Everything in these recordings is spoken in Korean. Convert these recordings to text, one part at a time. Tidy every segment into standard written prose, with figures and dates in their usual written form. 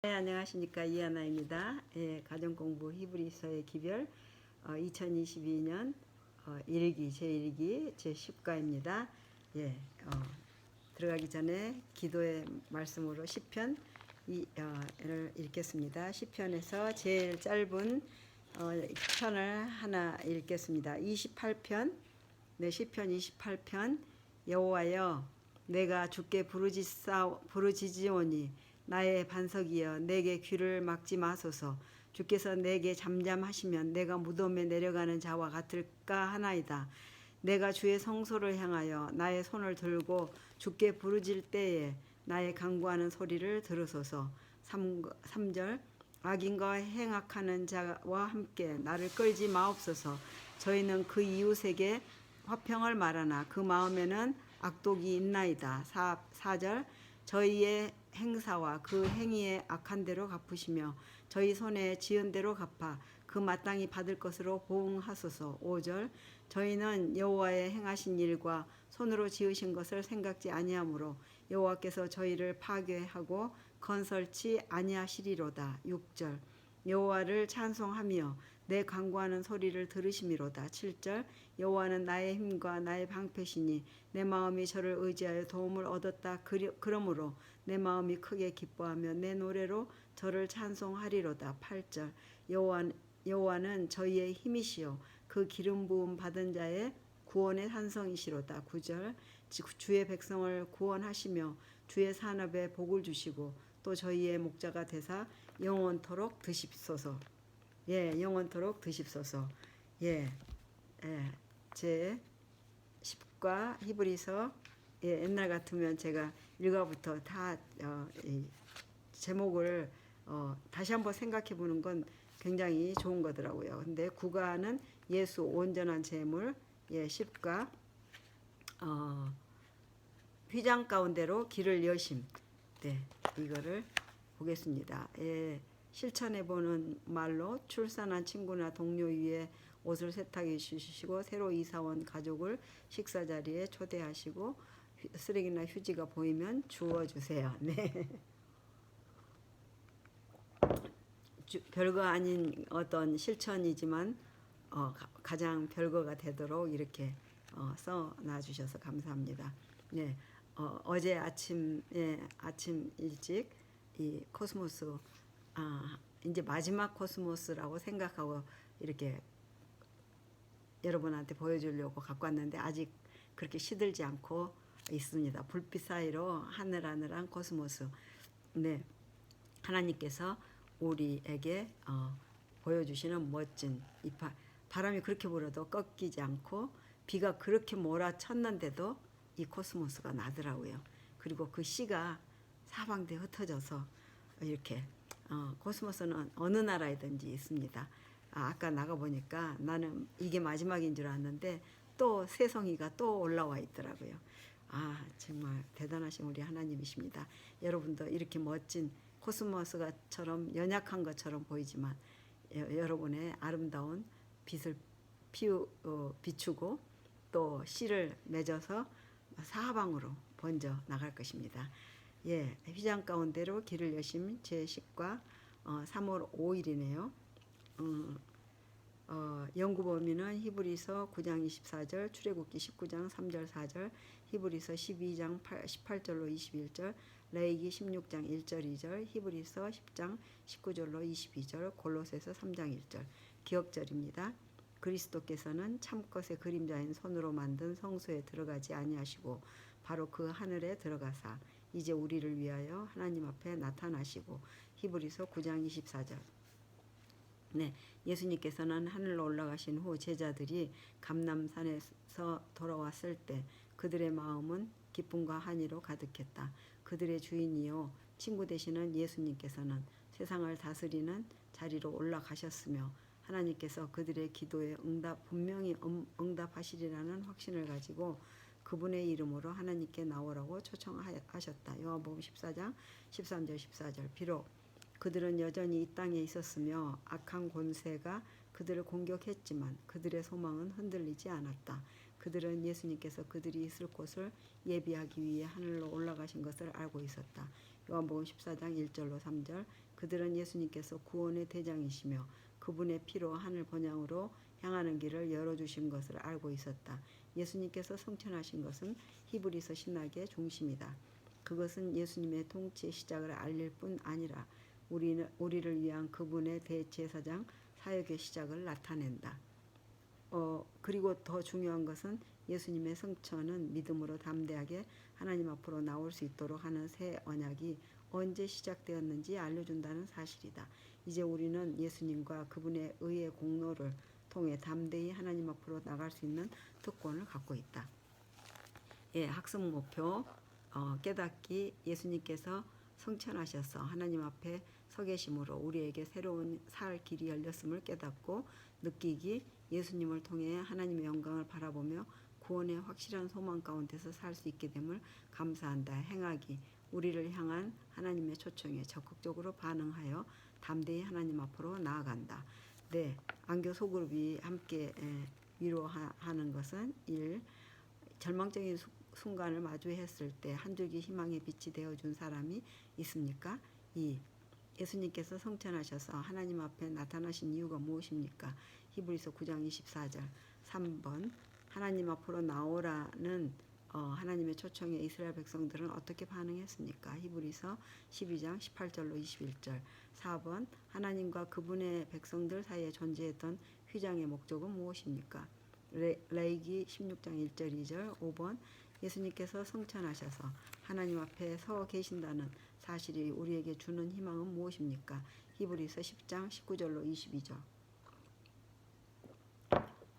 네, 안녕하십니까. 이하나입니다. 예, 가정공부 히브리서의 기별 2022년 일기 제1기 제10과입니다. 예, 들어가기 전에 기도의 말씀으로 시편 를 읽겠습니다. 시편에서 제일 짧은 편을 하나 읽겠습니다. 28편, 네, 시편 28편. 여호와여, 내가 주께 부르짖으오니 나의 반석이여, 내게 귀를 막지 마소서. 주께서 내게 잠잠하시면 내가 무덤에 내려가는 자와 같을까 하나이다. 내가 주의 성소를 향하여 나의 손을 들고 주께 부르짖을 때에 나의 간구하는 소리를 들으소서. 3절. 악인과 행악하는 자와 함께 나를 끌지 마옵소서. 저희는 그 이웃에게 화평을 말하나 그 마음에는 악독이 있나이다. 4절. 저희의 행사와 그 행위의 악한 대로 갚으시며 저희 손에 지은 대로 갚아 그 마땅히 받을 것으로 보응하소서. 5절. 저희는 여호와의 행하신 일과 손으로 지으신 것을 생각지 아니하므로 여호와께서 저희를 파괴하고 건설치 아니하시리로다. 6절. 여호와를 찬송하며 내 간구하는 소리를 들으심이로다. 7절. 여호와는 나의 힘과 나의 방패시니 내 마음이 저를 의지하여 도움을 얻었다. 그러므로 내 마음이 크게 기뻐하며 내 노래로 저를 찬송하리로다. 8절. 여호와는 저희의 힘이시요 그 기름 부음 받은 자의 구원의 산성이시로다. 9절. 주의 백성을 구원하시며 주의 산업에 복을 주시고 또 저희의 목자가 되사 영원토록 드십소서. 예, 영원토록 드십소서. 예, 제 10과 히브리서. 예, 옛날 같으면 제가 1과부터 다 제목을 다시 한번 생각해 보는 건 굉장히 좋은 거더라고요. 근데 9과는 예수 온전한 제물, 10과 휘장 가운데로 길을 여심. 네, 이거를 보겠습니다. 예, 실천해 보는 말로 출산한 친구나 동료 위에 옷을 세탁해 주시고 새로 이사 온 가족을 식사 자리에 초대하시고 쓰레기나 휴지가 보이면 주워 주세요. 네. 별거 아닌 어떤 실천이지만 가장 별거가 되도록 이렇게 써놔 주셔서 감사합니다. 네. 어제 아침 일찍 이 코스모스 이제 마지막 코스모스라고 생각하고 이렇게 여러분한테 보여주려고 갖고 왔는데 아직 그렇게 시들지 않고 있습니다. 불빛 사이로 하늘하늘한 코스모스. 네, 하나님께서 우리에게 보여주시는 멋진 이 바람이 그렇게 불어도 꺾이지 않고 비가 그렇게 몰아쳤는데도 이 코스모스가 나더라고요. 그리고 그 씨가 사방에 흩어져서 이렇게 코스모스는 어느 나라에든지 있습니다. 아까 나가보니까 나는 이게 마지막인 줄 알았는데 또 새송이가 또 올라와 있더라고요. 정말 대단하신 우리 하나님이십니다. 여러분도 이렇게 멋진 코스모스처럼 연약한 것처럼 보이지만 여러분의 아름다운 빛을 비추고 또 씨를 맺어서 사방으로 번져 나갈 것입니다. 예, 휘장 가운데로 길을 여심 제10과 3월 5일이네요. 연구 범위는 히브리서 9장 24절, 출애굽기 19장 3절 4절, 히브리서 12장 18절로 21절, 레위기 16장 1절 2절, 히브리서 10장 19절로 22절, 골로새서 3장 1절. 기억절입니다. 그리스도께서는 참것의 그림자인 손으로 만든 성소에 들어가지 아니하시고 바로 그 하늘에 들어가사 이제 우리를 위하여 하나님 앞에 나타나시고. 히브리서 9장 24절. 네, 예수님께서는 하늘로 올라가신 후 제자들이 감람산에서 돌아왔을 때 그들의 마음은 기쁨과 환희로 가득했다. 그들의 주인이요 친구 되시는 예수님께서는 세상을 다스리는 자리로 올라가셨으며 하나님께서 그들의 기도에 분명히 응답하시리라는 확신을 가지고 그분의 이름으로 하나님께 나오라고 초청하셨다. 요한복음 14장 13절 14절. 비록 그들은 여전히 이 땅에 있었으며 악한 권세가 그들을 공격했지만 그들의 소망은 흔들리지 않았다. 그들은 예수님께서 그들이 있을 곳을 예비하기 위해 하늘로 올라가신 것을 알고 있었다. 요한복음 14장 1절로 3절. 그들은 예수님께서 구원의 대장이시며 그분의 피로 하늘 번향으로 향하는 길을 열어주신 것을 알고 있었다. 예수님께서 성천하신 것은 히브리서 신학의 중심이다. 그것은 예수님의 통치의 시작을 알릴 뿐 아니라 우리를 위한 그분의 대제사장 사역의 시작을 나타낸다. 그리고 더 중요한 것은 예수님의 성천은 믿음으로 담대하게 하나님 앞으로 나올 수 있도록 하는 새 언약이 언제 시작되었는지 알려준다는 사실이다. 이제 우리는 예수님과 그분의 의의 공로를 통해 담대히 하나님 앞으로 나갈 수 있는 특권을 갖고 있다. 예, 학습 목표 깨닫기. 예수님께서 성천하셔서 하나님 앞에 서 계심으로 우리에게 새로운 살 길이 열렸음을 깨닫고 느끼기. 예수님을 통해 하나님의 영광을 바라보며 구원의 확실한 소망 가운데서 살 수 있게 됨을 감사한다. 행하기. 우리를 향한 하나님의 초청에 적극적으로 반응하여 담대히 하나님 앞으로 나아간다. 네, 안교 소그룹이 함께 위로하는 것은 1. 절망적인 순간을 마주했을 때 한 줄기 희망의 빛이 되어준 사람이 있습니까? 2. 예수님께서 성천하셔서 하나님 앞에 나타나신 이유가 무엇입니까? 히브리서 9장 24절. 3번 하나님 앞으로 나오라는 하나님의 초청에 이스라엘 백성들은 어떻게 반응했습니까? 히브리서 12장 18절로 21절. 4번 하나님과 그분의 백성들 사이에 존재했던 휘장의 목적은 무엇입니까? 레이기 16장 1절 2절. 5번 예수님께서 성천하셔서 하나님 앞에 서 계신다는 사실이 우리에게 주는 희망은 무엇입니까? 히브리서 10장 19절로 22절.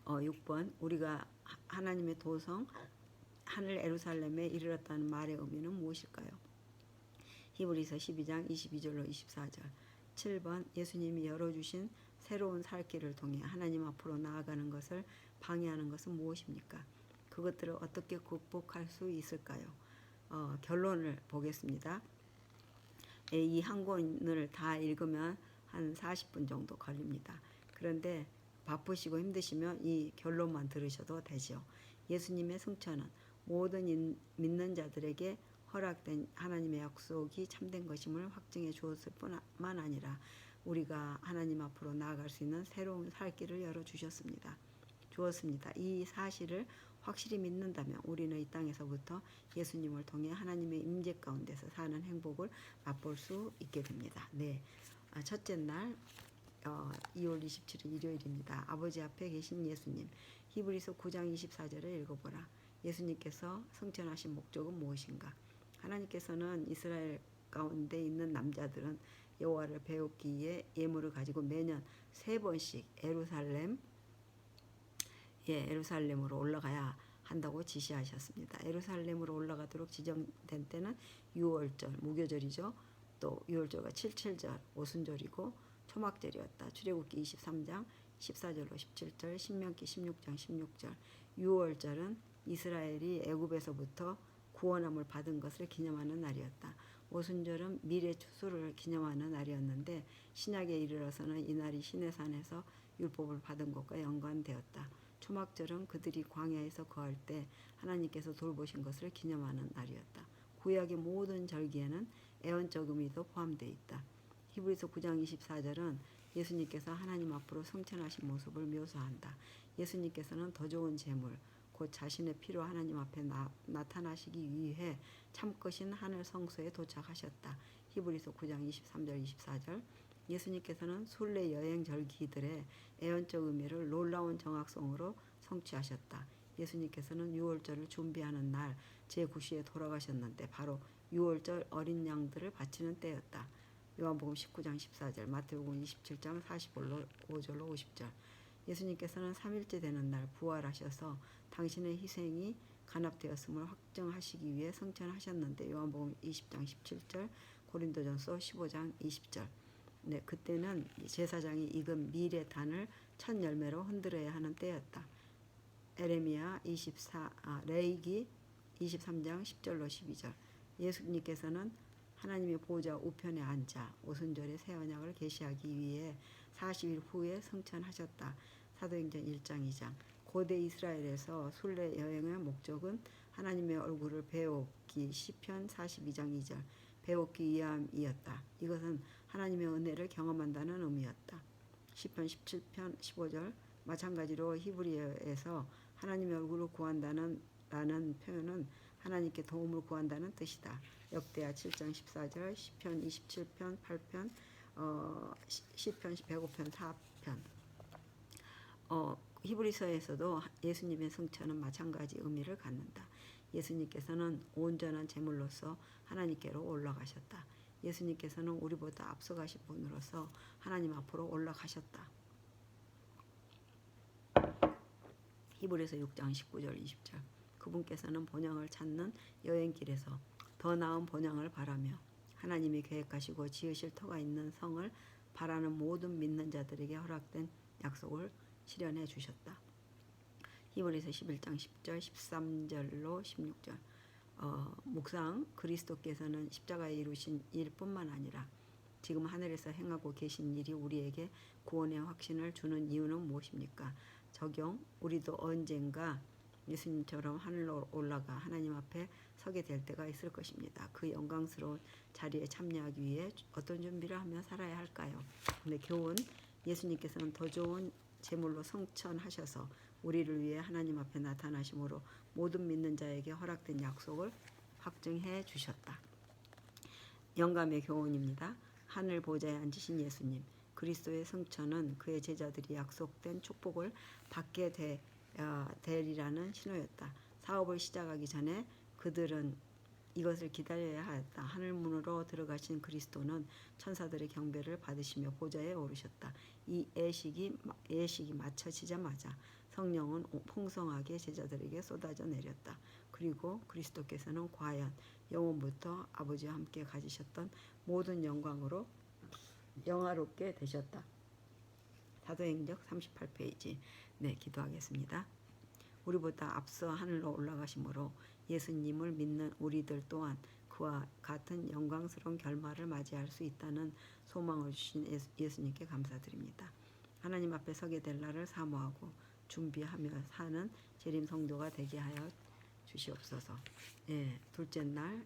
6번 우리가 하나님의 도성 하늘 에루살렘에 이르렀다는 말의 의미는 무엇일까요? 히브리서 12장 22절로 24절. 7번 예수님이 열어주신 새로운 살 길을 통해 하나님 앞으로 나아가는 것을 방해하는 것은 무엇입니까? 그것들을 어떻게 극복할 수 있을까요? 결론을 보겠습니다. 이 한 권을 다 읽으면 한 40분 정도 걸립니다. 그런데 바쁘시고 힘드시면 이 결론만 들으셔도 되죠. 예수님의 성천은 모든 믿는 자들에게 허락된 하나님의 약속이 참된 것임을 확증해 주었을 뿐만 아니라 우리가 하나님 앞으로 나아갈 수 있는 새로운 살 길을 열어주었습니다. 이 사실을 확실히 믿는다면 우리는 이 땅에서부터 예수님을 통해 하나님의 임재 가운데서 사는 행복을 맛볼 수 있게 됩니다. 네, 첫째 날 2월 27일 일요일입니다. 아버지 앞에 계신 예수님. 히브리서 9장 24절을 읽어보라. 예수님께서 성천하신 목적은 무엇인가? 하나님께서는 이스라엘 가운데 있는 남자들은 여호와를 배우기 위해 예물을 가지고 매년 3번씩 에루살렘으로 올라가야 한다고 지시하셨습니다. 에루살렘으로 올라가도록 지정된 때는 6월절, 무교절이죠. 또 6월절과 7.7절, 오순절이고 초막절이었다. 출애굽기 23장 14절로 17절, 신명기 16장 16절. 6월절은 이스라엘이 애굽에서부터 구원함을 받은 것을 기념하는 날이었다. 오순절은 미래 추수를 기념하는 날이었는데 신약에 이르러서는 이날이 시내산에서 율법을 받은 것과 연관되었다. 초막절은 그들이 광야에서 거할 때 하나님께서 돌보신 것을 기념하는 날이었다. 구약의 모든 절기에는 애언적 의미도 포함되어 있다. 히브리서 9장 24절은 예수님께서 하나님 앞으로 성천하신 모습을 묘사한다. 예수님께서는 더 좋은 재물, 곧 자신의 피로 하나님 앞에 나타나시기 위해 참것인 하늘 성소에 도착하셨다. 히브리서 9장 23절 24절. 예수님께서는 순례 여행 절기들의 애언적 의미를 놀라운 정확성으로 성취하셨다. 예수님께서는 6월절을 준비하는 날 제9시에 돌아가셨는데 바로 6월절 어린 양들을 바치는 때였다. 요한복음 19장 14절, 마태복음 27장 45절로 50절. 예수님께서는 3일째 되는 날 부활하셔서 당신의 희생이 간합되었음을 확정하시기 위해 성천하셨는데 요한복음 20장 17절, 고린도전서 15장 20절. 네, 그때는 제사장이 익은 밀의 단을 첫 열매로 흔들어야 하는 때였다. 레이기 23장 10절로 12절. 예수님께서는 하나님의 보좌 우편에 앉아 오순절의 새 언약을 계시하기 위해 40일 후에 성천하셨다. 사도행전 1장 2장. 고대 이스라엘에서 순례 여행의 목적은 하나님의 얼굴을 배우기 시편 42장 2절. 배우기 위함이었다. 이것은 하나님의 은혜를 경험한다는 의미였다. 시편 17편 15절 마찬가지로 히브리어에서 하나님의 얼굴을 구한다는 라는 표현은 하나님께 도움을 구한다는 뜻이다. 역대하 7장 14절, 시편 27편 8편, 시편 105편 4편. 히브리서에서도 예수님의 승천은 마찬가지 의미를 갖는다. 예수님께서는 온전한 제물로서 하나님께로 올라가셨다. 예수님께서는 우리보다 앞서가신 분으로서 하나님 앞으로 올라가셨다. 히브리서 6장 19절 20절 그분께서는 본향을 찾는 여행길에서 더 나은 본향을 바라며 하나님이 계획하시고 지으실 터가 있는 성을 바라는 모든 믿는 자들에게 허락된 약속을 실현해 주셨다. 히브리서 11장 10절 13절로 16절 묵상 그리스도께서는 십자가에 이루신 일뿐만 아니라 지금 하늘에서 행하고 계신 일이 우리에게 구원의 확신을 주는 이유는 무엇입니까? 적용 우리도 언젠가 예수님처럼 하늘로 올라가 하나님 앞에 서게 될 때가 있을 것입니다. 그 영광스러운 자리에 참여하기 위해 어떤 준비를 하며 살아야 할까요? 근데 교훈 예수님께서는 더 좋은 제물로 승천하셔서 우리를 위해 하나님 앞에 나타나심으로 모든 믿는 자에게 허락된 약속을 확증해 주셨다. 영감의 교훈입니다. 하늘 보좌에 앉으신 예수님 그리스도의 승천은 그의 제자들이 약속된 축복을 받게 되리라는 신호였다. 사업을 시작하기 전에 그들은 이것을 기다려야 하였다. 하늘문으로 들어가신 그리스도는 천사들의 경배를 받으시며 보좌에 오르셨다. 이 예식이 마쳐지자마자 성령은 풍성하게 제자들에게 쏟아져 내렸다. 그리고 그리스도께서는 과연 영원부터 아버지와 함께 가지셨던 모든 영광으로 영화롭게 되셨다. 사도행적 38페이지. 네, 기도하겠습니다. 우리보다 앞서 하늘로 올라가심으로 예수님을 믿는 우리들 또한 그와 같은 영광스러운 결말을 맞이할 수 있다는 소망을 주신 예수님께 감사드립니다. 하나님 앞에 서게 될 날을 사모하고 준비하며 사는 재림 성도가 되게 하여 주시옵소서. 예, 둘째 날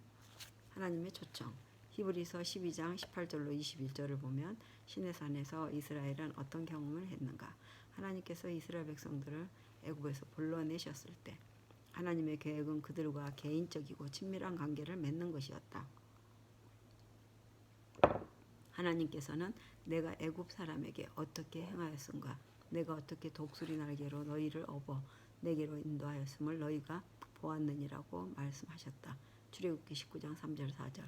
하나님의 초청. 히브리서 12장 18절로 21절을 보면 시내산에서 이스라엘은 어떤 경험을 했는가? 하나님께서 이스라엘 백성들을 애굽에서 불러내셨을 때 하나님의 계획은 그들과 개인적이고 친밀한 관계를 맺는 것이었다. 하나님께서는 내가 애굽 사람에게 어떻게 행하였은가? 내가 어떻게 독수리 날개로 너희를 업어 내게로 인도하였음을 너희가 보았느니라고 말씀하셨다. 출애굽기 19장 3절 4절.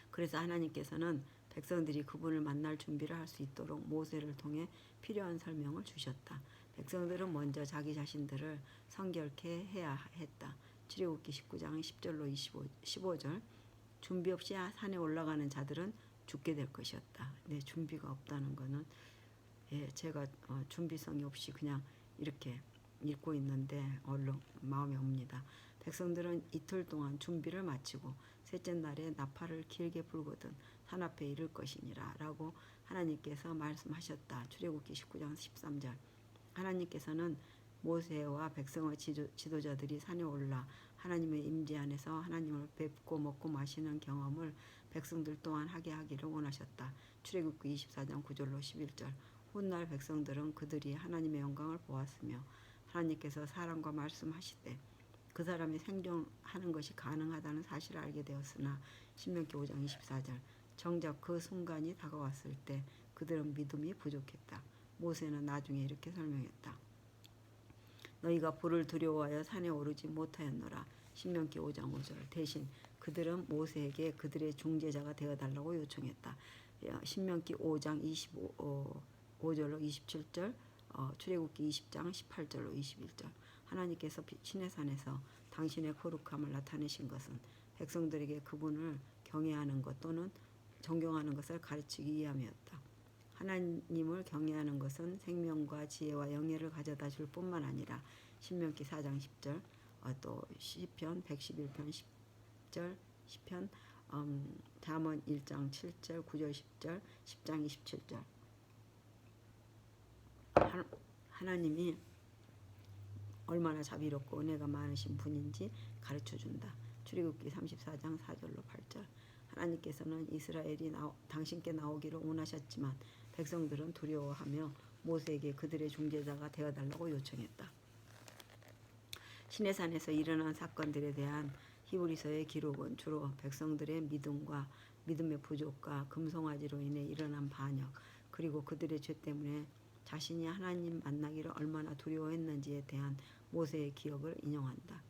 그래서 하나님께서는 백성들이 그분을 만날 준비를 할 수 있도록 모세를 통해 필요한 설명을 주셨다. 백성들은 먼저 자기 자신들을 성결케 해야 했다. 출애굽기 19장 10절로 15절 준비 없이 산에 올라가는 자들은 죽게 될 것이었다. 네, 준비가 없다는 것은 제가 준비성이 없이 그냥 이렇게 읽고 있는데 얼른 마음이 옵니다. 백성들은 이틀 동안 준비를 마치고 셋째 날에 나팔을 길게 불거든 산 앞에 이를 것이니라 라고 하나님께서 말씀하셨다. 출애굽기 19장 13절. 하나님께서는 모세와 백성의 지도자들이 산에 올라 하나님의 임재 안에서 하나님을 뵙고 먹고 마시는 경험을 백성들 또한 하게 하기를 원하셨다. 출애굽기 24장 9절로 11절. 훗날 백성들은 그들이 하나님의 영광을 보았으며 하나님께서 사람과 말씀하시되 그 사람이 생존하는 것이 가능하다는 사실을 알게 되었으나 신명기 5장 24절. 정작 그 순간이 다가왔을 때 그들은 믿음이 부족했다. 모세는 나중에 이렇게 설명했다. 너희가 불을 두려워하여 산에 오르지 못하였노라. 신명기 5장 5절. 대신 그들은 모세에게 그들의 중재자가 되어달라고 요청했다. 신명기 5장 25절로 27절, 출애굽기 20장 18절로 21절. 하나님께서 시내산에서 당신의 거룩함을 나타내신 것은 백성들에게 그분을 경외하는 것 또는 존경하는 것을 가르치기 위함이었다. 하나님을 경외하는 것은 생명과 지혜와 영예를 가져다 줄 뿐만 아니라 신명기 4장 10절, 또 시편 111편 10절, 시편 잠언 1장 7절, 9절 10절, 10장 27절. 하나님이 얼마나 자비롭고 은혜가 많으신 분인지 가르쳐준다. 출애굽기 34장 4절로 8절. 하나님께서는 이스라엘이 당신께 나오기를 원하셨지만 백성들은 두려워하며 모세에게 그들의 중재자가 되어달라고 요청했다. 시내산에서 일어난 사건들에 대한 히브리서의 기록은 주로 백성들의 믿음과 믿음의 부족과 금송아지로 인해 일어난 반역, 그리고 그들의 죄 때문에 자신이 하나님 만나기를 얼마나 두려워했는지에 대한 모세의 기억을 인용한다.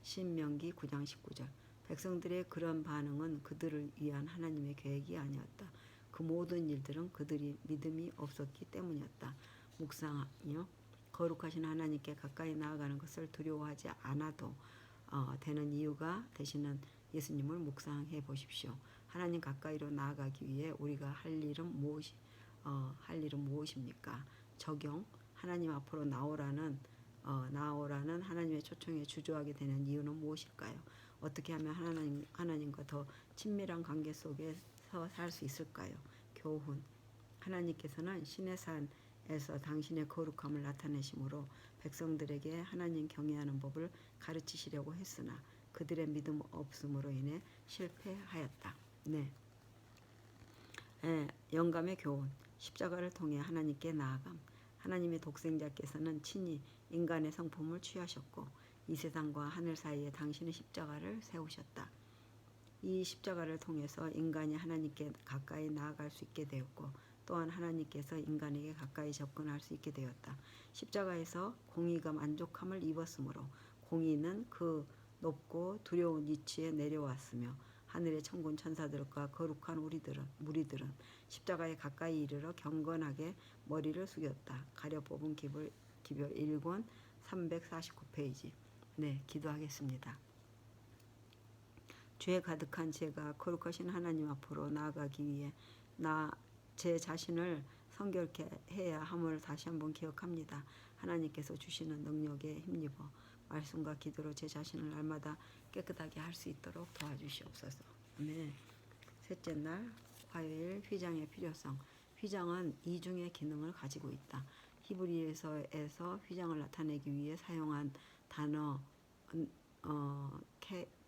신명기 9장 19절. 백성들의 그런 반응은 그들을 위한 하나님의 계획이 아니었다. 그 모든 일들은 그들이 믿음이 없었기 때문이었다. 묵상하며 거룩하신 하나님께 가까이 나아가는 것을 두려워하지 않아도 되는 이유가 되시는 예수님을 묵상해 보십시오. 하나님 가까이로 나아가기 위해 우리가 할 일은 무엇입니까? 적용. 하나님 앞으로 나오라는 하나님의 초청에 주저하게 되는 이유는 무엇일까요? 어떻게 하면 하나님과 더 친밀한 관계 속에서 살 수 있을까요? 교훈. 하나님께서는 시내산에서 당신의 거룩함을 나타내심으로 백성들에게 하나님 경외하는 법을 가르치시려고 했으나 그들의 믿음 없음으로 인해 실패하였다. 네. 영감의 교훈. 십자가를 통해 하나님께 나아감. 하나님의 독생자께서는 친히 인간의 성품을 취하셨고 이 세상과 하늘 사이에 당신의 십자가를 세우셨다. 이 십자가를 통해서 인간이 하나님께 가까이 나아갈 수 있게 되었고 또한 하나님께서 인간에게 가까이 접근할 수 있게 되었다. 십자가에서 공의가 만족함을 입었으므로 공의는 그 높고 두려운 위치에 내려왔으며 하늘의 천군 천사들과 거룩한 무리들은 십자가에 가까이 이르러 경건하게 머리를 숙였다. 가려 뽑은 기별 1권 349페이지. 네, 기도하겠습니다. 죄 가득한 제가 거룩하신 하나님 앞으로 나아가기 위해 제 자신을 성결케 해야 함을 다시 한번 기억합니다. 하나님께서 주시는 능력에 힘입어 말씀과 기도로 제 자신을 날마다 깨끗하게 할 수 있도록 도와주시옵소서. 네. 셋째 날 화요일 휘장의 필요성. 휘장은 이중의 기능을 가지고 있다. 히브리서에서 휘장을 나타내기 위해 사용한 단어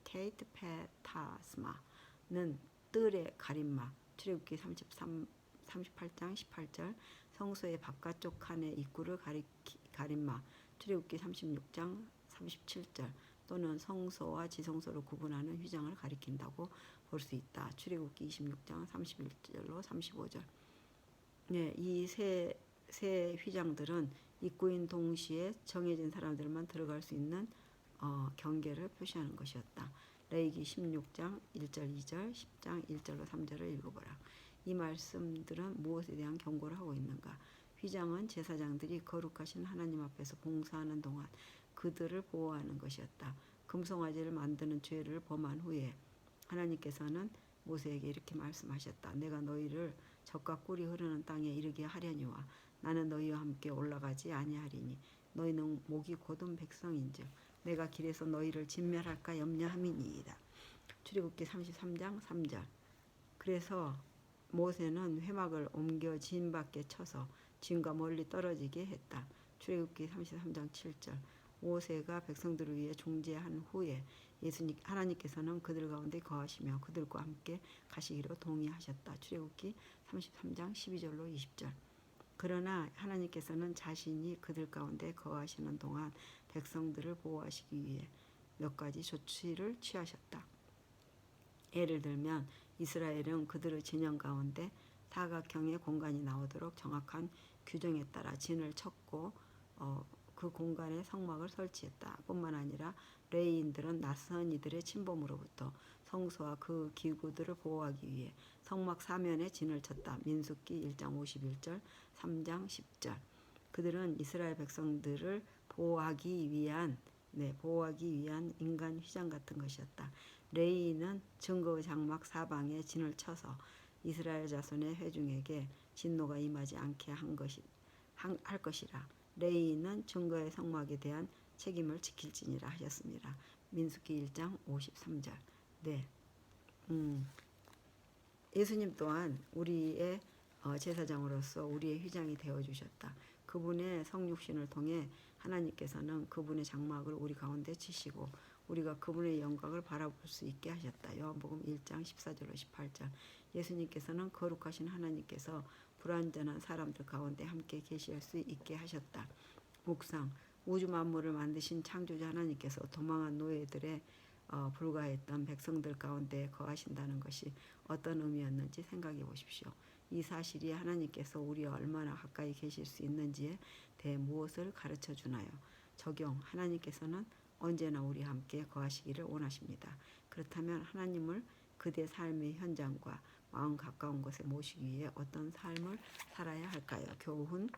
케이트페타스마는 뜰의 가림막. 출애굽기 38장 18절. 성소의 바깥쪽 칸의 입구를 가림막. 출애굽기 36장 37절. 또는 성소와 지성소를 구분하는 휘장을 가리킨다고 볼 수 있다. 출애굽기 26장 31절로 35절. 네, 이 세 휘장들은 입구인 동시에 정해진 사람들만 들어갈 수 있는 경계를 표시하는 것이었다. 레위기 16장 1절 2절 10장 1절로 3절을 읽어보라. 이 말씀들은 무엇에 대한 경고를 하고 있는가? 휘장은 제사장들이 거룩하신 하나님 앞에서 봉사하는 동안 그들을 보호하는 것이었다. 금송아지를 만드는 죄를 범한 후에 하나님께서는 모세에게 이렇게 말씀하셨다. 내가 너희를 젖과 꿀이 흐르는 땅에 이르게 하려니와 나는 너희와 함께 올라가지 아니하리니 너희는 목이 곧은 백성인즉 내가 길에서 너희를 진멸할까 염려함이니이다. 출애굽기 33장 3절. 그래서 모세는 회막을 옮겨 진 밖에 쳐서 진과 멀리 떨어지게 했다. 출애굽기 33장 7절. 모세가 백성들을 위해 중재한 후에 하나님께서는 그들 가운데 거하시며 그들과 함께 가시기로 동의하셨다. 출애굽기 33장 12절로 20절. 그러나 하나님께서는 자신이 그들 가운데 거하시는 동안 백성들을 보호하시기 위해 몇 가지 조치를 취하셨다. 예를 들면 이스라엘은 그들의 진영 가운데 사각형의 공간이 나오도록 정확한 규정에 따라 진을 쳤고 그 공간에 성막을 설치했다. 뿐만 아니라 레위인들은 낯선 이들의 침범으로부터 성소와 그 기구들을 보호하기 위해 성막 사면에 진을 쳤다. 민수기 1장 51절 3장 10절. 그들은 이스라엘 백성들을 보호하기 위한 인간 휘장 같은 것이었다. 레위인은 증거의 장막 사방에 진을 쳐서 이스라엘 자손의 회중에게 진노가 임하지 않게 할 것이라. 레위인은 증거의 성막에 대한 책임을 지킬지니라 하셨습니다. 민수기 1장 53절. 네. 예수님 또한 우리의 제사장으로서 우리의 휘장이 되어주셨다. 그분의 성육신을 통해 하나님께서는 그분의 장막을 우리 가운데 치시고 우리가 그분의 영광을 바라볼 수 있게 하셨다. 요한복음 1장 14절로 18절. 예수님께서는 거룩하신 하나님께서 불완전한 사람들 가운데 함께 계실 수 있게 하셨다. 묵상. 우주 만물을 만드신 창조자 하나님께서 도망한 노예들의 불과했던 백성들 가운데 거하신다는 것이 어떤 의미였는지 생각해 보십시오. 이 사실이 하나님께서 우리와 얼마나 가까이 계실 수 있는지에 대해 무엇을 가르쳐 주나요? 적용. 하나님께서는 언제나 우리와 함께 거하시기를 원하십니다. 그렇다면 하나님을 그대 삶의 현장과 마음 가까운 곳에 모시기 위해 어떤 삶을 살아야 할까요? 교훈.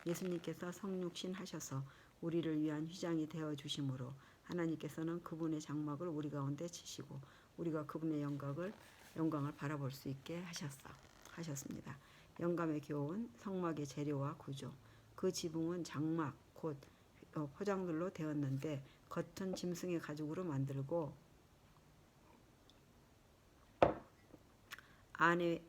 예수님께서 성육신 하셔서 우리를 위한 휘장이 되어 주심으로 하나님께서는 그분의 장막을 우리 가운데 치시고 우리가 그분의 영광을 바라볼 수 있게 하셨습니다. 영감의 교훈. 성막의 재료와 구조. 그 지붕은 장막 곧 포장들로 되었는데 겉은 짐승의 가죽으로 만들고 안에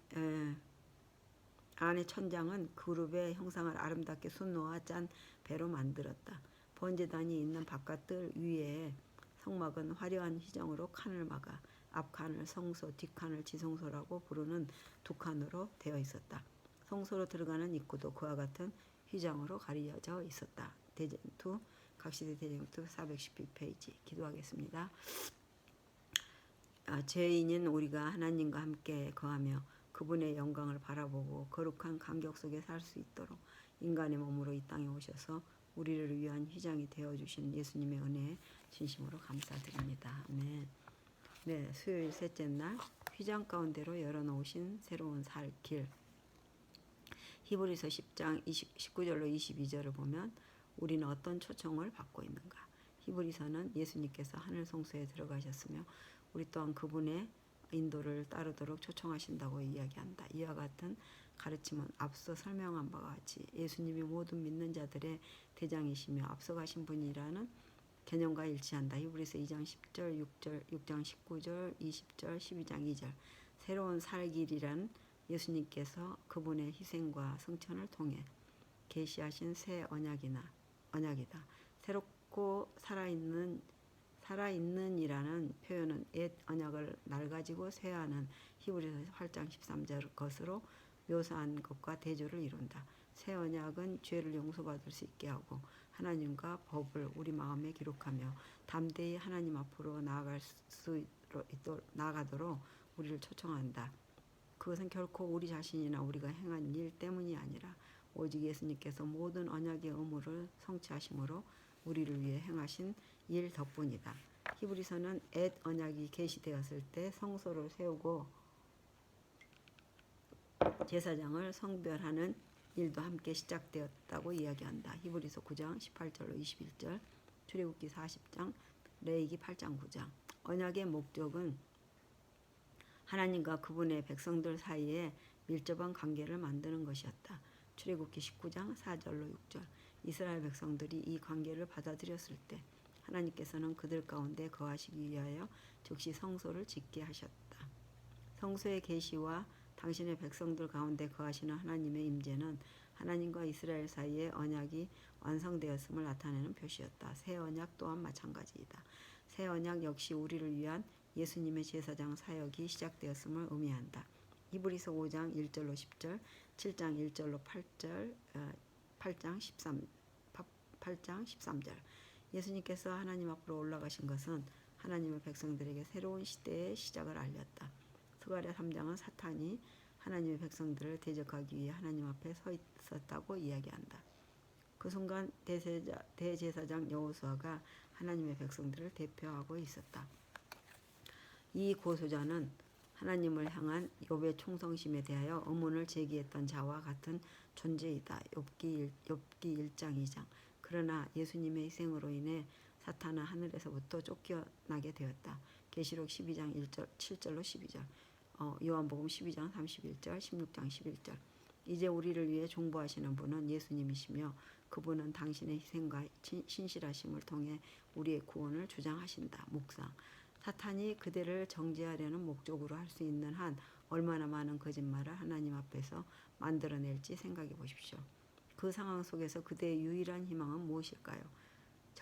천장은 그룹의 형상을 아름답게 순놓아 짠 배로 만들었다. 번제단이 있는 바깥들 위에 성막은 화려한 휘장으로 칸을 막아 앞칸을 성소, 뒷칸을 지성소라고 부르는 두 칸으로 되어 있었다. 성소로 들어가는 입구도 그와 같은 휘장으로 가려져 있었다. 대쟁투, 각시대 대쟁투 412페이지. 기도하겠습니다. 죄인인 우리가 하나님과 함께 거하며 그분의 영광을 바라보고 거룩한 감격 속에 살 수 있도록 인간의 몸으로 이 땅에 오셔서 우리를 위한 휘장이 되어주신 예수님의 은혜에 진심으로 감사드립니다. 아멘. 네, 수요일 셋째 날 휘장 가운데로 열어놓으신 새로운 살 길. 히브리서 10장 19절로 22절을 보면 우리는 어떤 초청을 받고 있는가. 히브리서는 예수님께서 하늘 성소에 들어가셨으며 우리 또한 그분의 인도를 따르도록 초청하신다고 이야기한다. 이와 같은 가르침은 앞서 설명한 바와 같이 예수님이 모든 믿는 자들의 대장이시며 앞서가신 분이라는 개념과 일치한다. 히브리서 2장 10절, 6장 19절, 20절, 12장 2절. 새로운 살길이란 예수님께서 그분의 희생과 성천을 통해 계시하신 새 언약이다. 새롭고 살아있는이라는 표현은 옛 언약을 낡아지고 쇠하는 히브리서 8장 13절 것으로 묘사한 것과 대조를 이룬다. 새 언약은 죄를 용서받을 수 있게 하고 하나님과 법을 우리 마음에 기록하며 담대히 하나님 앞으로 나아가도록 우리를 초청한다. 그것은 결코 우리 자신이나 우리가 행한 일 때문이 아니라 오직 예수님께서 모든 언약의 의무를 성취하심으로 우리를 위해 행하신 일 덕분이다. 히브리서는 옛 언약이 계시되었을 때 성소를 세우고 제사장을 성별하는 일도 함께 시작되었다고 이야기한다. 히브리서 9장 18절로 21절, 출애굽기 40장, 레위기 8장 9장. 언약의 목적은 하나님과 그분의 백성들 사이에 밀접한 관계를 만드는 것이었다. 출애굽기 19장 4절로 6절. 이스라엘 백성들이 이 관계를 받아들였을 때 하나님께서는 그들 가운데 거하시기 위하여 즉시 성소를 짓게 하셨다. 성소의 계시와 당신의 백성들 가운데 거하시는 하나님의 임재는 하나님과 이스라엘 사이의 언약이 완성되었음을 나타내는 표시였다. 새 언약 또한 마찬가지이다. 새 언약 역시 우리를 위한 예수님의 제사장 사역이 시작되었음을 의미한다. 히브리서 5장 1절로 10절, 7장 1절로 8장 13절. 예수님께서 하나님 앞으로 올라가신 것은 하나님의 백성들에게 새로운 시대의 시작을 알렸다. 스가랴 3장은 사탄이 하나님의 백성들을 대적하기 위해 하나님 앞에 서 있었다고 이야기한다. 그 순간 대제사장 여호수아가 하나님의 백성들을 대표하고 있었다. 이 고소자는 하나님을 향한 욥의 충성심에 대하여 의문을 제기했던 자와 같은 존재이다. 욥기 1장 2장. 그러나 예수님의 희생으로 인해 사탄은 하늘에서부터 쫓겨나게 되었다. 계시록 12장 7절로 12절. 요한복음 12장 31절, 16장 11절. 이제 우리를 위해 중보하시는 분은 예수님이시며 그분은 당신의 희생과 신실하심을 통해 우리의 구원을 주장하신다. 묵상. 사탄이 그대를 정죄하려는 목적으로 할 수 있는 한 얼마나 많은 거짓말을 하나님 앞에서 만들어낼지 생각해 보십시오. 그 상황 속에서 그대의 유일한 희망은 무엇일까요?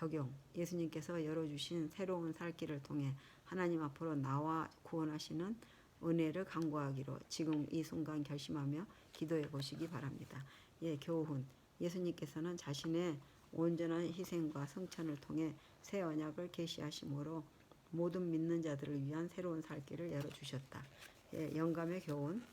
적용. 예수님께서 열어주신 새로운 살 길을 통해 하나님 앞으로 나와 구원하시는 은혜를 간구하기로 지금 이 순간 결심하며 기도해 보시기 바랍니다. 예, 교훈. 예수님께서는 자신의 온전한 희생과 성천을 통해 새 언약을 계시하심으로 모든 믿는 자들을 위한 새로운 살 길을 열어주셨다. 예, 영감의 교훈.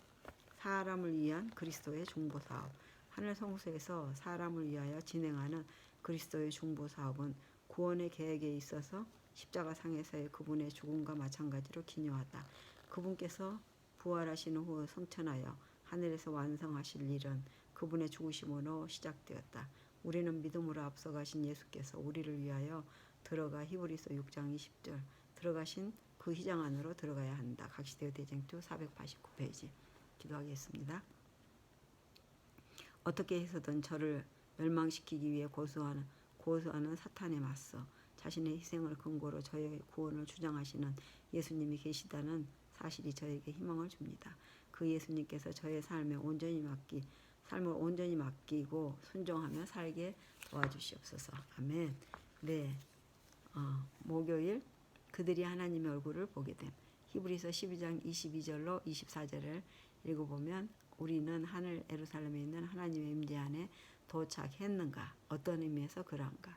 사람을 위한 그리스도의 중보사업. 하늘 성소에서 사람을 위하여 진행하는 그리스도의 중보사업은 구원의 계획에 있어서 십자가상에서의 그분의 죽음과 마찬가지로 기묘하다. 그분께서 부활하신 후 성천하여 하늘에서 완성하실 일은 그분의 죽으심으로 시작되었다. 우리는 믿음으로 앞서가신 예수께서 우리를 위하여 들어가 히브리서 6장 20절 들어가신 그 휘장 안으로 들어가야 한다. 각시대의 대쟁투 489페이지. 기도하겠습니다. 어떻게 해서든 저를 멸망시키기 위해 고소하는 사탄에 맞서 자신의 희생을 근거로 저의 구원을 주장하시는 예수님이 계시다는 사실이 저에게 희망을 줍니다. 그 예수님께서 저의 삶을 온전히 맡기고 순종하며 살게 도와주시옵소서. 아멘. 네. 목요일 그들이 하나님의 얼굴을 보게 됨. 히브리서 12장 22절로 24절을 읽어보면 우리는 하늘 예루살렘에 있는 하나님의 임재 안에 도착했는가? 어떤 의미에서 그런가?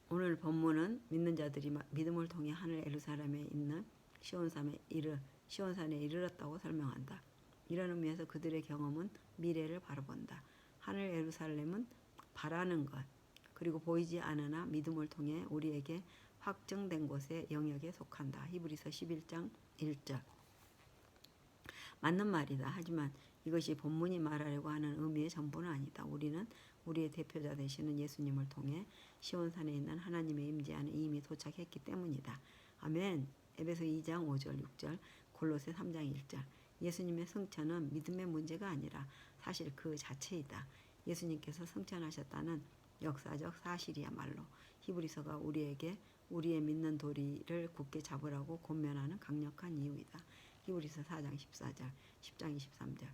오늘 본문은 믿는 자들이 믿음을 통해 하늘 예루살렘에 있는 시온산에 이르렀다고 설명한다. 이런 의미에서 그들의 경험은 미래를 바라본다. 하늘 예루살렘은 바라는 것 그리고 보이지 않으나 믿음을 통해 우리에게 확정된 곳의 영역에 속한다. 히브리서 11장 1절. 맞는 말이다. 하지만 이것이 본문이 말하려고 하는 의미의 전부는 아니다. 우리는 우리의 대표자 되시는 예수님을 통해 시온산에 있는 하나님의 임재 안에 이미 도착했기 때문이다. 아멘. 에베소 2장 5절 6절 골로새 3장 1절. 예수님의 성천은 믿음의 문제가 아니라 사실 그 자체이다. 예수님께서 성천하셨다는 역사적 사실이야말로 히브리서가 우리에게 우리의 믿는 도리를 굳게 잡으라고 권면하는 강력한 이유이다. 히브리서 4장 14절 10장 23절.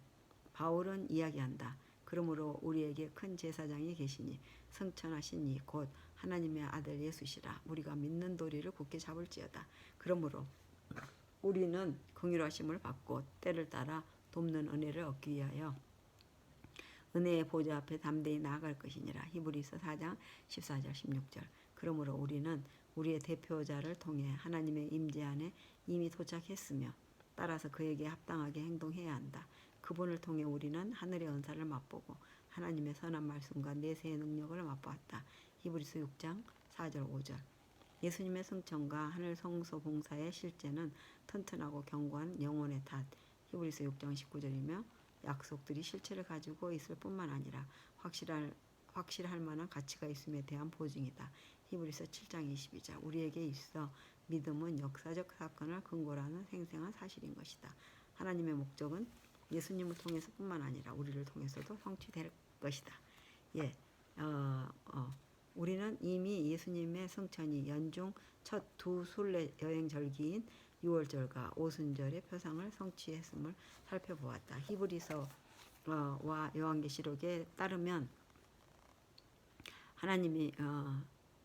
바울은 이야기한다. 그러므로 우리에게 큰 제사장이 계시니 성천하신 이 곧 하나님의 아들 예수시라. 우리가 믿는 도리를 굳게 잡을지어다. 그러므로 우리는 긍휼하심을 받고 때를 따라 돕는 은혜를 얻기 위하여 은혜의 보좌 앞에 담대히 나아갈 것이니라. 히브리서 4장 14절 16절. 그러므로 우리는 우리의 대표자를 통해 하나님의 임재 안에 이미 도착했으며 따라서 그에게 합당하게 행동해야 한다. 그분을 통해 우리는 하늘의 은사를 맛보고 하나님의 선한 말씀과 내세의 능력을 맛보았다. 히브리서 6장 4절 5절. 예수님의 성천과 하늘 성소 봉사의 실제는 튼튼하고 견고한 영혼의 탓. 히브리서 6장 19절이며 약속들이 실체를 가지고 있을 뿐만 아니라 확실할 만한 가치가 있음에 대한 보증이다. 히브리서 7장 22절. 우리에게 있어 믿음은 역사적 사건을 근거로 하는 생생한 사실인 것이다. 하나님의 목적은 예수님을 통해서뿐만 아니라 우리를 통해서도 성취될 것이다. 예, 우리는 이미 예수님의 성천이 연중 첫 두 순례 여행 절기인 유월절과 오순절의 표상을 성취했음을 살펴보았다. 히브리서와 요한계시록에 따르면 하나님이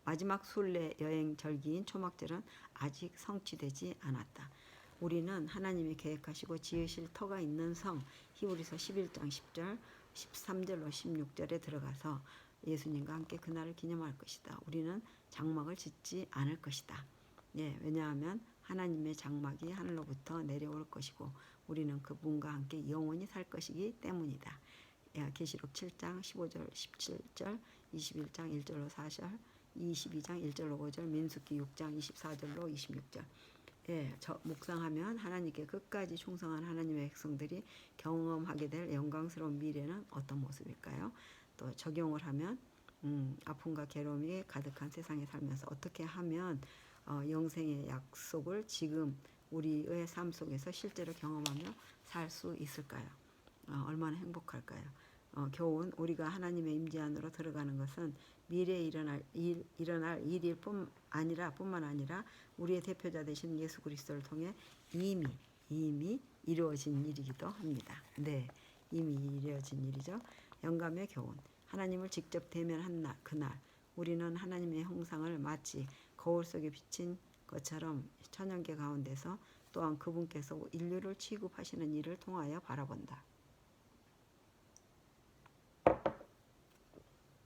마지막 순례 여행 절기인 초막절은 아직 성취되지 않았다. 우리는 하나님이 계획하시고 지으실 터가 있는 성 히브리서 11장 10절 13절로 16절에 들어가서 예수님과 함께 그날을 기념할 것이다. 우리는 장막을 짓지 않을 것이다. 예, 왜냐하면 하나님의 장막이 하늘로부터 내려올 것이고 우리는 그분과 함께 영원히 살 것이기 때문이다. 계시록 7장 15절 17절 21장 1절로 4절 22장 1절로 5절 민수기 6장 24절로 26절. 예, 묵상하면 하나님께 끝까지 충성한 하나님의 백성들이 경험하게 될 영광스러운 미래는 어떤 모습일까요? 또 적용을 하면 아픔과 괴로움이 가득한 세상에 살면서 어떻게 하면 영생의 약속을 지금 우리의 삶 속에서 실제로 경험하며 살 수 있을까요? 얼마나 행복할까요? 교훈. 우리가 하나님의 임재 안으로 들어가는 것은 미래에 일어날 일일 뿐만 아니라 우리의 대표자 되신 예수 그리스도를 통해 이미 이루어진 일이기도 합니다. 네, 이미 이루어진 일이죠. 영감의 교훈. 하나님을 직접 대면한 그날 우리는 하나님의 형상을 마치 거울 속에 비친 것처럼 천연계 가운데서 또한 그분께서 인류를 취급하시는 일을 통하여 바라본다.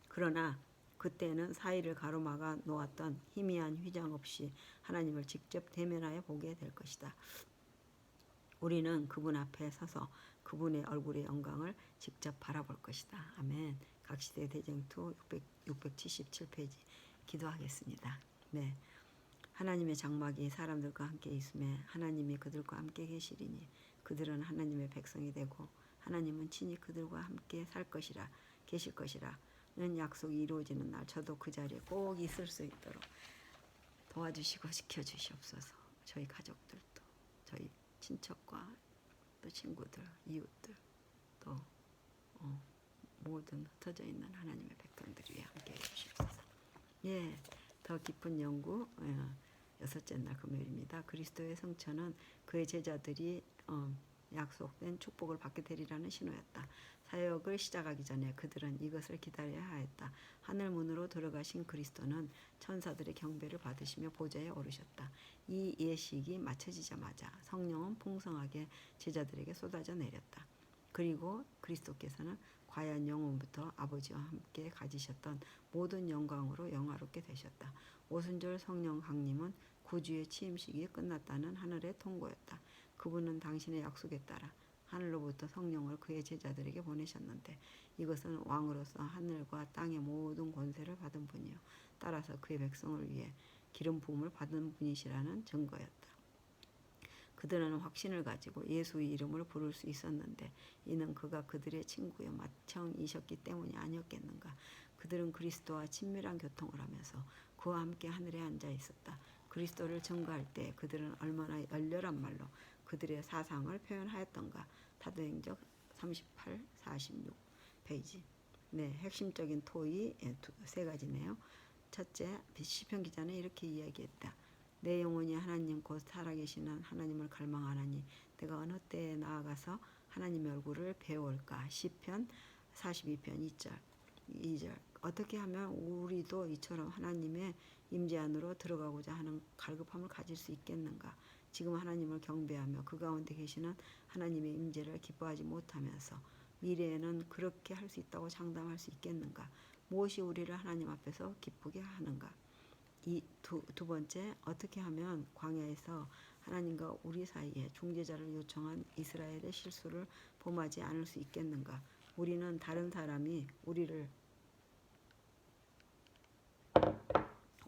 그러나 그때는 사이를 가로막아 놓았던 희미한 휘장 없이 하나님을 직접 대면하여 보게 될 것이다. 우리는 그분 앞에 서서 그분의 얼굴의 영광을 직접 바라볼 것이다. 아멘. 각시대 대쟁투 677페이지 기도하겠습니다. 네. 하나님의 장막이 사람들과 함께 있음에 하나님이 그들과 함께 계시리니 그들은 하나님의 백성이 되고 하나님은 친히 그들과 함께 살 것이라 계실 것이라 는 약속이 이루어지는 날 저도 그 자리에 꼭 있을 수 있도록 도와주시고 지켜주시옵소서. 저희 가족들도 저희 친척과 또 친구들 이웃들 또 모든 흩어져 있는 하나님의 백성들 위해 함께 해주시옵소서. 예, 더 깊은 연구 여섯째 날 금요일입니다. 그리스도의 성천은 그의 제자들이 약속된 축복을 받게 되리라는 신호였다. 사역을 시작하기 전에 그들은 이것을 기다려야 하였다. 하늘 문으로 들어가신 그리스도는 천사들의 경배를 받으시며 보좌에 오르셨다. 이 예식이 마쳐지자마자 성령은 풍성하게 제자들에게 쏟아져 내렸다. 그리고 그리스도께서는 과연 영원부터 아버지와 함께 가지셨던 모든 영광으로 영화롭게 되셨다. 오순절 성령 강림은 구주의 취임식이 끝났다는 하늘의 통고였다. 그분은 당신의 약속에 따라 하늘로부터 성령을 그의 제자들에게 보내셨는데 이것은 왕으로서 하늘과 땅의 모든 권세를 받은 분이요 따라서 그의 백성을 위해 기름 부음을 받은 분이시라는 증거였다. 그들은 확신을 가지고 예수의 이름을 부를 수 있었는데 이는 그가 그들의 친구요 맏형이셨기 때문이 아니었겠는가. 그들은 그리스도와 친밀한 교통을 하면서 그와 함께 하늘에 앉아 있었다. 그리스도를 증거할 때 그들은 얼마나 열렬한 말로 그들의 사상을 표현하였던가. 사도행전 38, 46 페이지. 네, 핵심적인 토의 세 가지네요. 첫째, 시편 기자는 이렇게 이야기했다. 내 영혼이 하나님 곧 살아계시는 하나님을 갈망하나니 내가 어느 때에 나아가서 하나님의 얼굴을 배울까. 시편 42편 2절. 어떻게 하면 우리도 이처럼 하나님의 임재 안으로 들어가고자 하는 갈급함을 가질 수 있겠는가. 지금 하나님을 경배하며 그 가운데 계시는 하나님의 임재를 기뻐하지 못하면서 미래에는 그렇게 할 수 있다고 장담할 수 있겠는가. 무엇이 우리를 하나님 앞에서 기쁘게 하는가. 이 두 번째, 어떻게 하면 광야에서 하나님과 우리 사이에 중재자를 요청한 이스라엘의 실수를 범하지 않을 수 있겠는가. 우리는 다른 사람이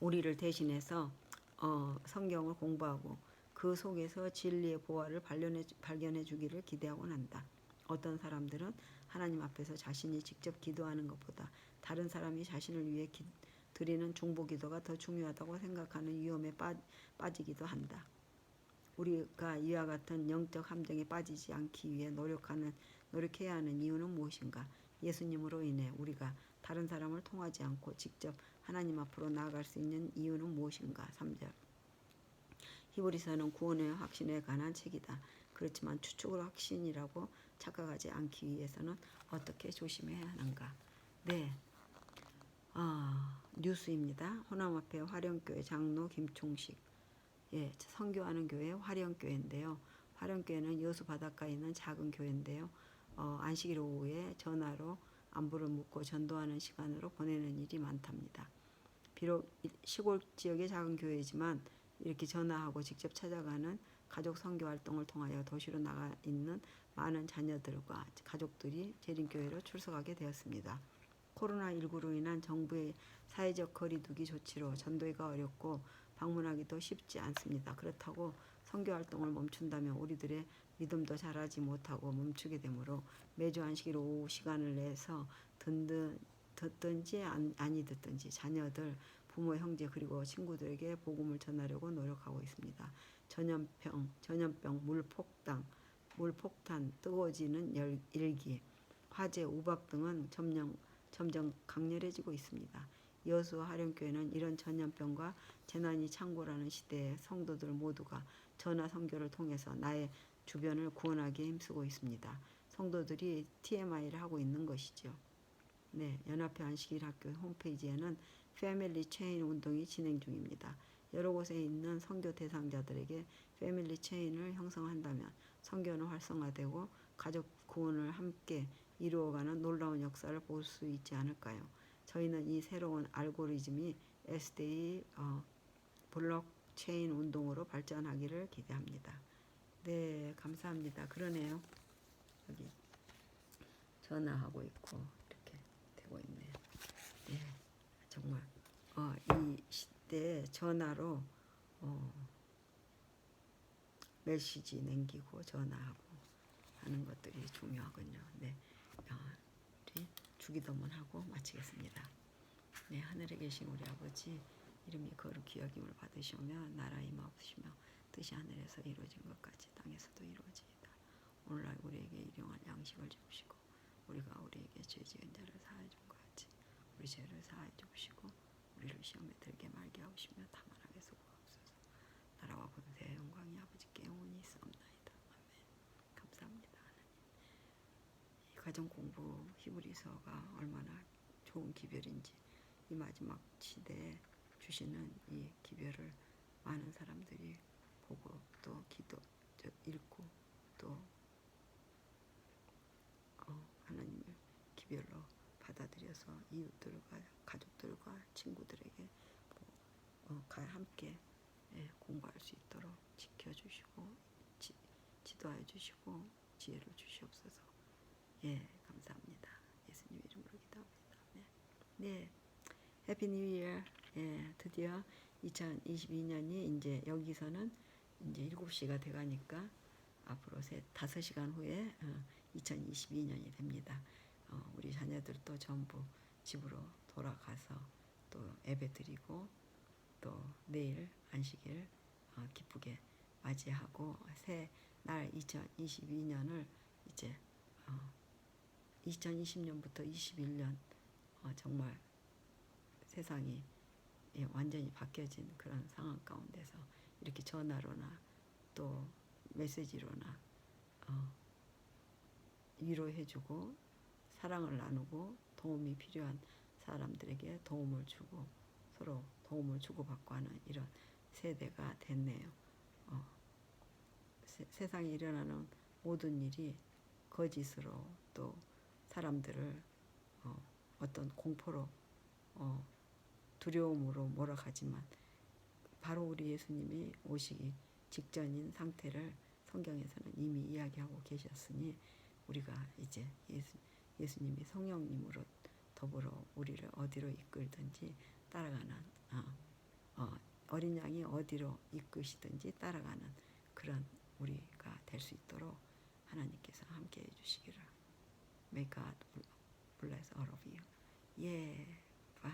우리를 대신해서 성경을 공부하고 그 속에서 진리의 보화를 발견해 주기를 기대하곤 한다. 어떤 사람들은 하나님 앞에서 자신이 직접 기도하는 것보다 다른 사람이 자신을 위해 드리는 중보기도가 더 중요하다고 생각하는 위험에 빠지기도 한다. 우리가 이와 같은 영적 함정에 빠지지 않기 위해 노력해야 하는 이유는 무엇인가? 예수님으로 인해 우리가 다른 사람을 통하지 않고 직접 하나님 앞으로 나아갈 수 있는 이유는 무엇인가? 3절. 히브리서는 구원의 확신에 관한 책이다. 그렇지만 추측으로 확신이라고 착각하지 않기 위해서는 어떻게 조심해야 하는가? 네. 뉴스입니다. 호남앞에 화령교회 장로 김총식. 예, 선교하는 교회 화령교회인데요. 화령교회는 여수 바닷가에 있는 작은 교회인데요. 안식일 오후에 전화로 안부를 묻고 전도하는 시간으로 보내는 일이 많답니다. 비록 시골 지역의 작은 교회이지만 이렇게 전화하고 직접 찾아가는 가족 선교 활동을 통하여 도시로 나가 있는 많은 자녀들과 가족들이 재림교회로 출석하게 되었습니다. 코로나19로 인한 정부의 사회적 거리두기 조치로 전도회가 어렵고 방문하기도 쉽지 않습니다. 그렇다고 선교 활동을 멈춘다면 우리들의 믿음도 자라지 못하고 멈추게 되므로 매주 안식일 오후 시간을 내서 듣든지 아니 듣든지 자녀들, 부모, 형제 그리고 친구들에게 복음을 전하려고 노력하고 있습니다. 전염병, 물폭탄, 뜨거워지는 일기, 화재, 우박 등은 점점 강렬해지고 있습니다. 여수 화령교회는 이런 전염병과 재난이 창궐하는 시대에 성도들 모두가 전화 선교를 통해서 나의 주변을 구원하기에 힘쓰고 있습니다. 성도들이 TMI를 하고 있는 것이죠. 네, 연합회 안식일학교 홈페이지에는 패밀리 체인 운동이 진행 중입니다. 여러 곳에 있는 선교 대상자들에게 패밀리 체인을 형성한다면 선교는 활성화되고 가족 구원을 함께 이루어가는 놀라운 역사를 볼 수 있지 않을까요? 저희는 이 새로운 알고리즘이 SDA 블록체인 운동으로 발전하기를 기대합니다. 네, 감사합니다. 그러네요. 여기 전화하고 있고 이렇게 되고 있네요. 네, 정말 이 시대에 전화로 메시지 남기고 전화하고 하는 것들이 중요하군요. 네, 우리 주기도문 하고 마치겠습니다. 네, 하늘에 계신 우리 아버지 이름이 거룩히 여김을 받으시오며 나라 임하옵시며 뜻이 하늘에서 이루어진 것 같이 땅에서도 이루어지이다. 오늘날 우리에게 일용할 양식을 주시고 우리가 우리에게 죄 지은 자를 사하여 준 것 같이 우리 죄를 사하여 주시고 우리를 시험에 들게 말게 하시며 다만 악에서 구하옵소서. 나라와 권세와 영광이 아버지께 영원히 있사옵나이다. 아멘. 감사합니다. 하나님. 이 가정 공부 히브리서가 얼마나 좋은 기별인지 이 마지막 시대에 주시는 이 기별을 많은 사람들이 보고 또 읽고 또 하나님을 기별로 받아들여서 이웃들과 가족들과 친구들에게 함께 공부할 수 있도록 지켜주시고 지도해 주시고 지혜를 주시옵소서. 예, 감사합니다. 예수님 이름으로 기도합니다. 네, 해피 뉴 이어. 예, 드디어 2022년이 이제 여기서는 이제 7시가 돼가니까 앞으로 5시간 후에 2022년이 됩니다. 우리 자녀들도 전부 집으로 돌아가서 또 예배 드리고 또 내일 안식일 기쁘게 맞이하고 새 날 2022년을 이제 2020년부터 21년 정말 세상이 완전히 바뀌어진 그런 상황 가운데서 이렇게 전화로나 또 메시지로나 위로해주고 사랑을 나누고 도움이 필요한 사람들에게 도움을 주고 서로 도움을 주고받고 하는 이런 세대가 됐네요. 세상에 일어나는 모든 일이 거짓으로 또 사람들을 어떤 공포로 두려움으로 몰아가지만 바로 우리 예수님이 오시기 직전인 상태를 성경에서는 이미 이야기하고 계셨으니 우리가 이제 예수님이 성령님으로 더불어 우리를 어디로 이끌든지 따라가는 어린 양이 어디로 이끄시든지 따라가는 그런 우리가 될 수 있도록 하나님께서 함께 해주시기를. May God bless all of you. 예, bye.